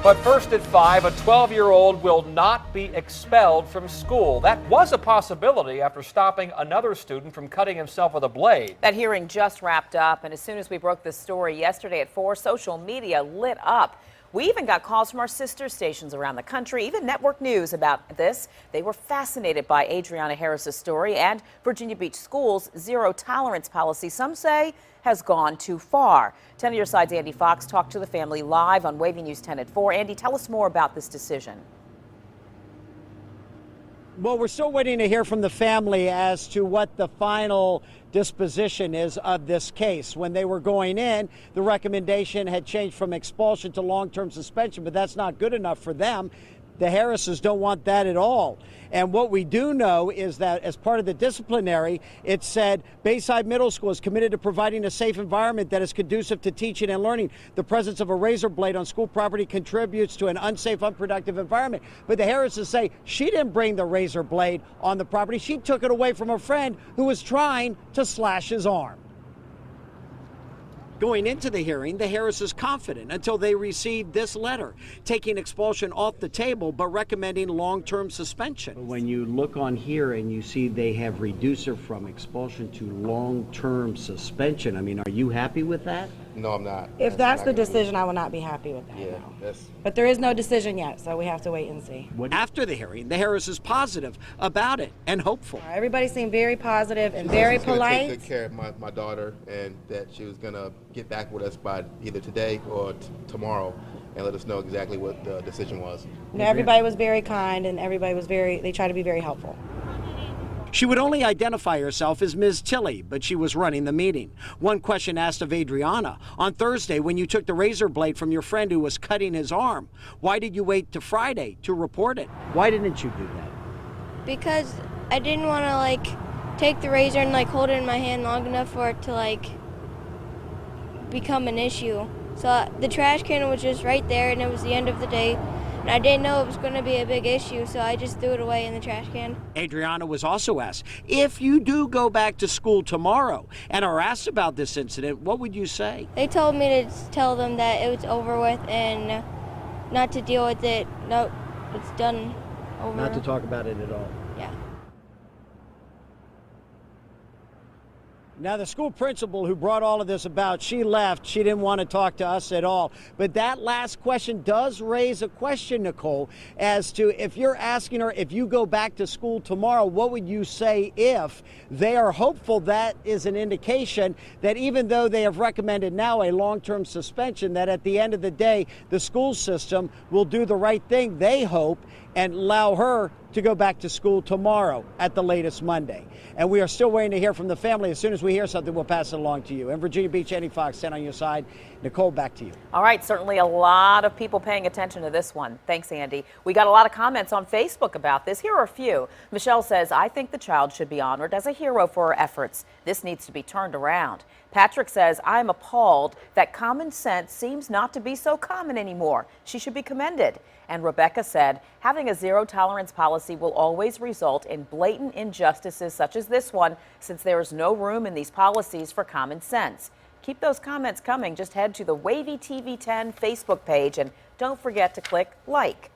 But first at 5, a 12-year-old will not be expelled from school. That was a possibility after stopping another student from cutting himself with a blade. That hearing just wrapped up, and as soon as we broke this story yesterday at 4, social media lit up. We even got calls from our sister stations around the country, even network news about this. They were fascinated by Adriana Harris's story and Virginia Beach Schools' zero tolerance policy, some say has gone too far. 10 on your side's Andy Fox talked to the family live on Wavy News 10 at 4. Andy, tell us more about this decision. Well, we're still waiting to hear from the family as to what the final disposition is of this case. When they were going in, the recommendation had changed from expulsion to long-term suspension, but that's not good enough for them. The Harrises don't want that at all. And what we do know is that as part of the disciplinary, it said Bayside Middle School is committed to providing a safe environment that is conducive to teaching and learning. The presence of a razor blade on school property contributes to an unsafe, unproductive environment. But the Harrises say she didn't bring the razor blade on the property. She took it away from a friend who was trying to slash his arm. Going into the hearing, the Harris is confident until they received this letter, taking expulsion off the table, but recommending long-term suspension. When you look on here and you see they have reduced her from expulsion to long-term suspension, I mean, are you happy with that? No, I'm not. If that's the decision, I will not be happy with that. Yeah, no. But there is no decision yet, so we have to wait and see. After the hearing, the Harris is positive about it and hopeful. Everybody seemed very positive and very polite. She was take good care of my daughter, and that she was going to get back with us by either today or tomorrow and let us know exactly what the decision was. Everybody was very kind, and everybody was they tried to be very helpful. She would only identify herself as Ms. Tilley, but she was running the meeting. One question asked of Adriana, on Thursday when you took the razor blade from your friend who was cutting his arm, why did you wait to Friday to report it? Why didn't you do that? Because I didn't want to take the razor and hold it in my hand long enough for it to become an issue. So the trash can was just right there, and it was the end of the day. And I didn't know it was going to be a big issue, so I just threw it away in the trash can. Adriana was also asked, if you do go back to school tomorrow and are asked about this incident, what would you say? They told me to tell them that it was over with and not to deal with it. No, it's done over. Not to talk about it at all. Yeah. Now, the school principal who brought all of this about, she left. She didn't want to talk to us at all. But that last question does raise a question, Nicole, as to if you're asking her, if you go back to school tomorrow, what would you say if they are hopeful? That is an indication that even though they have recommended now a long-term suspension, that at the end of the day, the school system will do the right thing, they hope, and allow her to go back to school tomorrow at the latest Monday. And we are still waiting to hear from the family. As soon as we hear something, we'll pass it along to you. In Virginia Beach, Andy Fox, 10 on your side. Nicole, back to you. All right, certainly a lot of people paying attention to this one. Thanks, Andy. We got a lot of comments on Facebook about this. Here are a few. Michelle says, I think the child should be honored as a hero for her efforts. This needs to be turned around. Patrick says, I'm appalled that common sense seems not to be so common anymore. She should be commended. And Rebecca said, having a zero tolerance policy will always result in blatant injustices such as this one, since there is no room in these policies for common sense. Keep those comments coming. Just head to the Wavy TV 10 Facebook page and don't forget to click like.